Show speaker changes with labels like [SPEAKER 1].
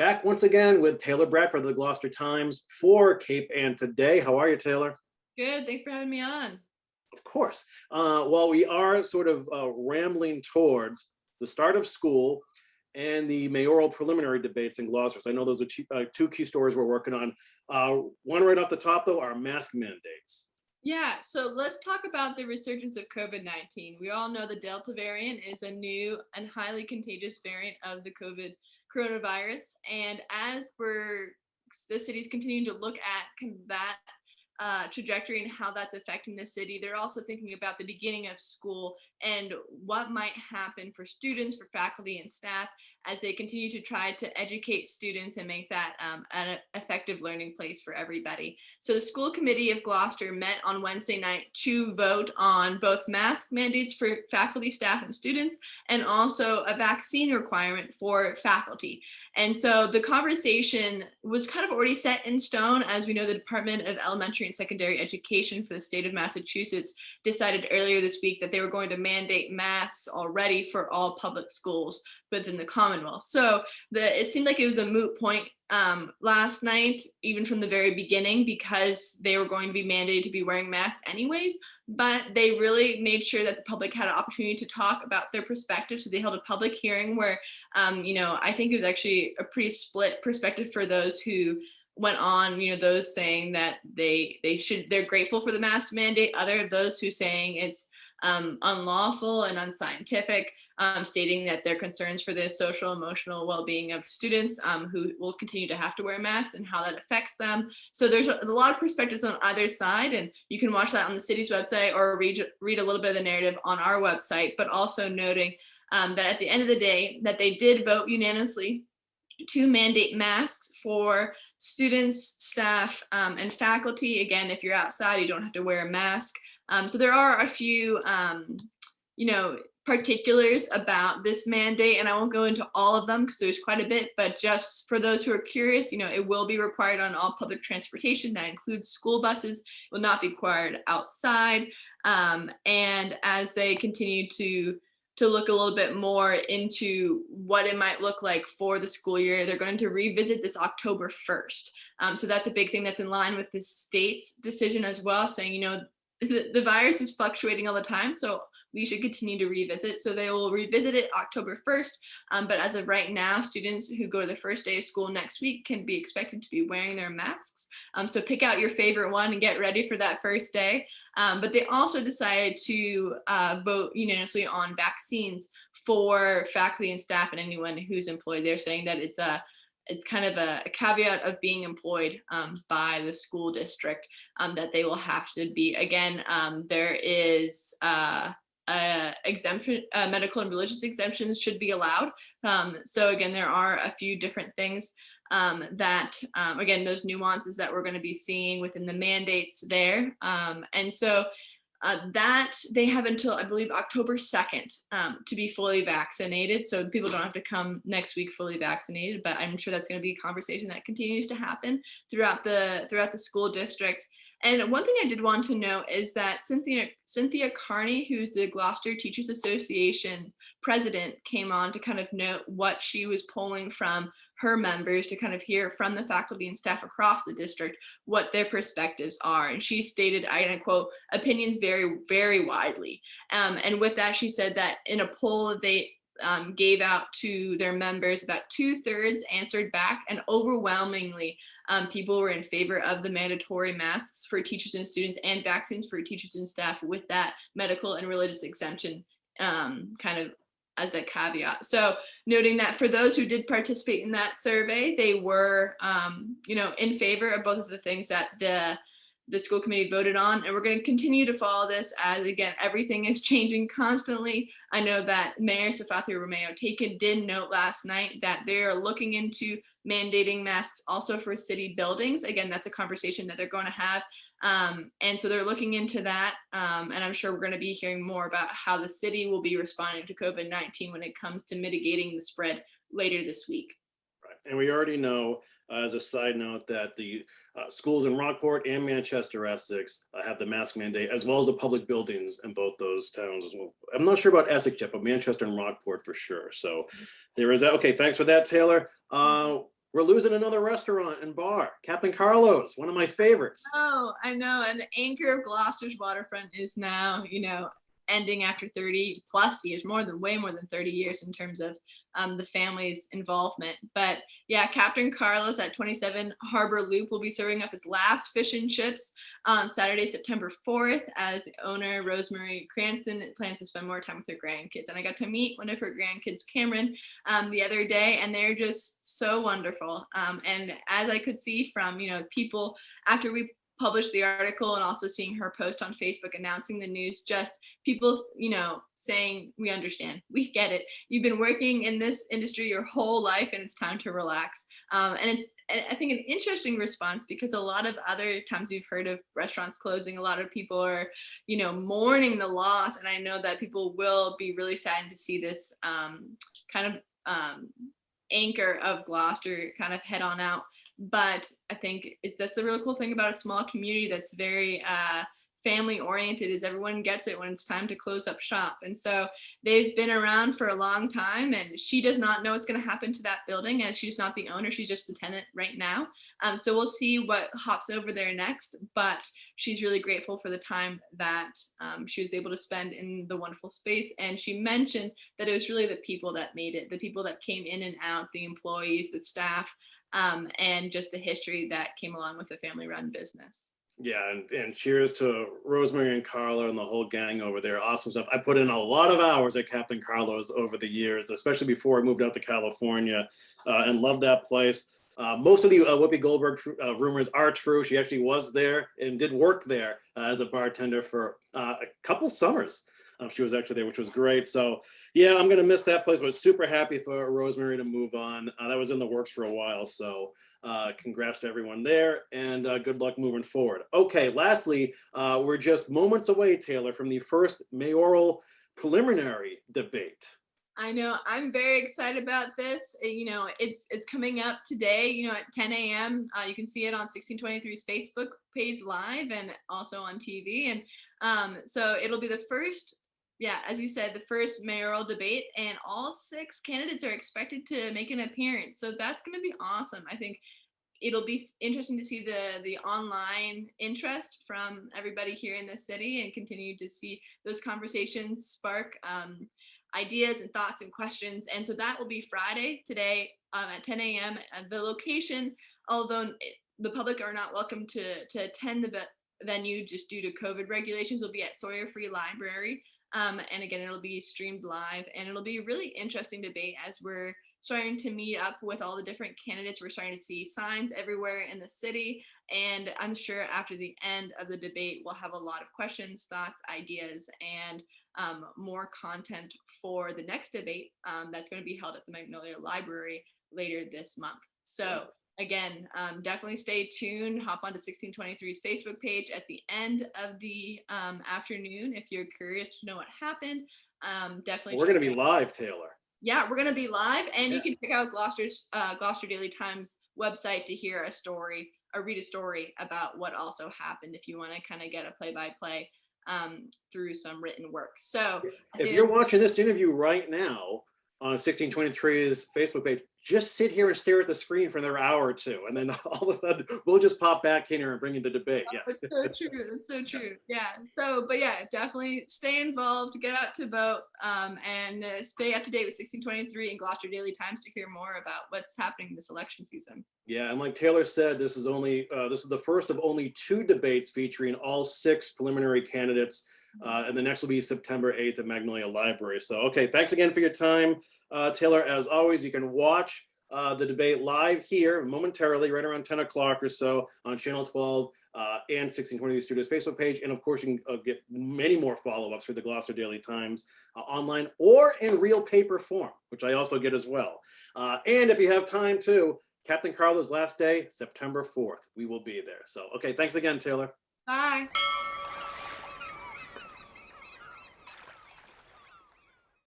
[SPEAKER 1] Back once again with Taylor Bradford of the Gloucester Times for Cape Ann Today. How are you, Taylor?
[SPEAKER 2] Good. Thanks for having me on.
[SPEAKER 1] Of course. Well, we are sort of rambling towards the start of school and the mayoral preliminary debates in Gloucester. So I know those are two key stories we're working on. One right off the top, though, are mask mandates.
[SPEAKER 2] Yeah, so let's talk about the resurgence of COVID-19. We all know the Delta variant is a new and highly contagious variant of the coronavirus. And as the city's continuing to look at that trajectory and how that's affecting the city, they're also thinking about the beginning of school and what might happen for students, for faculty and staff as they continue to try to educate students and make that an effective learning place for everybody. So the school committee of Gloucester met on Wednesday night to vote on both mask mandates for faculty, staff, and students, and also a vaccine requirement for faculty. And so the conversation was kind of already set in stone. As we know, the Department of Elementary and Secondary Education for the state of Massachusetts decided earlier this week that they were going to mandate masks already for all public schools within the Commonwealth. So it seemed like it was a moot point last night, even from the very beginning, because they were going to be mandated to be wearing masks anyways. But they really made sure that the public had an opportunity to talk about their perspective. So they held a public hearing where, I think it was actually a pretty split perspective for those who went on, those saying that they're grateful for the mask mandate, other of those who saying it's unlawful and unscientific, stating that their concerns for the social emotional well-being of students who will continue to have to wear masks and how that affects them. So there's a lot of perspectives on either side, and you can watch that on the city's website or read a little bit of the narrative on our website, but also noting that at the end of the day that they did vote unanimously to mandate masks for students, staff, and faculty. Again, if you're outside, you don't have to wear a mask. So there are a few, particulars about this mandate, and I won't go into all of them because there's quite a bit, but just for those who are curious, it will be required on all public transportation. That includes school buses. It will not be required outside. And as they continue to look a little bit more into what it might look like for the school year, they're going to revisit this October 1st. So that's a big thing that's in line with the state's decision as well, saying, the virus is fluctuating all the time, so we should continue to revisit. So they will revisit it October 1st. But as of right now, students who go to the first day of school next week can be expected to be wearing their masks. So pick out your favorite one and get ready for that first day. But they also decided to vote unanimously on vaccines for faculty and staff and anyone who's employed. They're saying that it's kind of a caveat of being employed by the school district, that they will have to be. Again, there is exemption, medical and religious exemptions should be allowed. So again, there are a few different things that, again, those nuances that we're going to be seeing within the mandates there. And so that they have until, I believe, October 2nd to be fully vaccinated. So people don't have to come next week fully vaccinated, but I'm sure that's going to be a conversation that continues to happen throughout the school district. And one thing I did want to note is that Cynthia Carney, who's the Gloucester Teachers Association president, came on to kind of note what she was polling from her members to kind of hear from the faculty and staff across the district what their perspectives are. And she stated, I quote, opinions vary very widely. And with that, she said that in a poll that they gave out to their members, about 2/3 answered back, and overwhelmingly people were in favor of the mandatory masks for teachers and students and vaccines for teachers and staff with that medical and religious exemption kind of as that caveat. So noting that for those who did participate in that survey, they were in favor of both of the things that the school committee voted on, and we're going to continue to follow this as, again, everything is changing constantly. I know that Mayor Safathia Romeo-Taken did note last night that they're looking into mandating masks also for city buildings. Again, that's a conversation that they're going to have. And so they're looking into that. And I'm sure we're going to be hearing more about how the city will be responding to COVID-19 when it comes to mitigating the spread later this week.
[SPEAKER 1] Right. And we already know, as a side note, that the schools in Rockport and Manchester, Essex have the mask mandate, as well as the public buildings in both those towns as well. I'm not sure about Essex yet, but Manchester and Rockport for sure. So there is that. Okay, thanks for that, Taylor. we're losing another restaurant and bar, Captain Carlos, one of my favorites.
[SPEAKER 2] Oh, I know. And the anchor of Gloucester's waterfront is now, ending after 30 plus years, way more than 30 years in terms of the family's involvement. But yeah, Captain Carlos at 27 Harbor Loop will be serving up his last fish and chips on Saturday, September 4th, as the owner, Rosemary Cranston, plans to spend more time with her grandkids. And I got to meet one of her grandkids, Cameron, the other day, and they're just so wonderful. And as I could see from, people after we published the article and also seeing her post on Facebook announcing the news, just people, saying, we understand, we get it. You've been working in this industry your whole life and it's time to relax. And it's, I think, an interesting response because a lot of other times we've heard of restaurants closing, a lot of people are, mourning the loss. And I know that people will be really saddened to see this anchor of Gloucester kind of head on out. But I think that's the real cool thing about a small community that's very family oriented, is everyone gets it when it's time to close up shop. And so they've been around for a long time, and she does not know what's going to happen to that building, as she's not the owner, she's just the tenant right now. So we'll see what hops over there next, but she's really grateful for the time that she was able to spend in the wonderful space. And she mentioned that it was really the people that made it, the people that came in and out, the employees, the staff, and just the history that came along with a family-run business.
[SPEAKER 1] Yeah, and cheers to Rosemary and Carla and the whole gang over there. Awesome stuff. I put in a lot of hours at Captain Carlos over the years, especially before I moved out to California, and loved that place. Most of the Whoopi Goldberg rumors are true. She actually was there and did work there as a bartender for a couple summers. She was actually there, which was great. So yeah, I'm going to miss that place, but super happy for Rosemary to move on. That was in the works for a while. So congrats to everyone there, and good luck moving forward. Okay, lastly, we're just moments away, Taylor, from the first mayoral preliminary debate.
[SPEAKER 2] I know, I'm very excited about this. It's coming up today, at 10 a.m. You can see it on 1623's Facebook page live and also on TV. And so it'll be the first, as you said, the first mayoral debate, and all 6 candidates are expected to make an appearance. So that's going to be awesome. I think it'll be interesting to see the online interest from everybody here in the city, and continue to see those conversations spark ideas and thoughts and questions. And so that will be Friday today at 10 a.m. The location, although the public are not welcome to attend the venue just due to COVID regulations, will be at Sawyer Free Library. And again, it'll be streamed live, and it'll be a really interesting debate as we're starting to meet up with all the different candidates. We're starting to see signs everywhere in the city, and I'm sure after the end of the debate, we'll have a lot of questions, thoughts, ideas, and more content for the next debate that's going to be held at the Magnolia Library later this month. So again, definitely stay tuned. Hop onto 1623's Facebook page at the end of the afternoon if you're curious to know what happened. Definitely.
[SPEAKER 1] We're going to be live, Taylor.
[SPEAKER 2] Yeah, we're going to be live, and you can check out Gloucester Daily Times website to hear a story or read a story about what also happened if you want to kind of get a play-by-play through some written work. So
[SPEAKER 1] if you're watching this interview right now on 1623's Facebook page, just sit here and stare at the screen for another hour or two, and then all of a sudden we'll just pop back in here and bring you the debate. Yeah,
[SPEAKER 2] it's so true. It's so true. Yeah. So, but yeah, definitely stay involved, get out to vote, and stay up to date with 1623 and Gloucester Daily Times to hear more about what's happening this election season.
[SPEAKER 1] Yeah, and like Taylor said, this is the first of only 2 debates featuring all 6 preliminary candidates. And the next will be September 8th at Magnolia Library. So, okay, thanks again for your time, Taylor. As always, you can watch the debate live here momentarily, right around 10 o'clock or so on Channel 12 and 1620 Studios Facebook page. And of course, you can get many more follow-ups for the Gloucester Daily Times online or in real paper form, which I also get as well. And if you have time too, Captain Carlo's last day, September 4th. We will be there. So, okay, thanks again, Taylor.
[SPEAKER 2] Bye.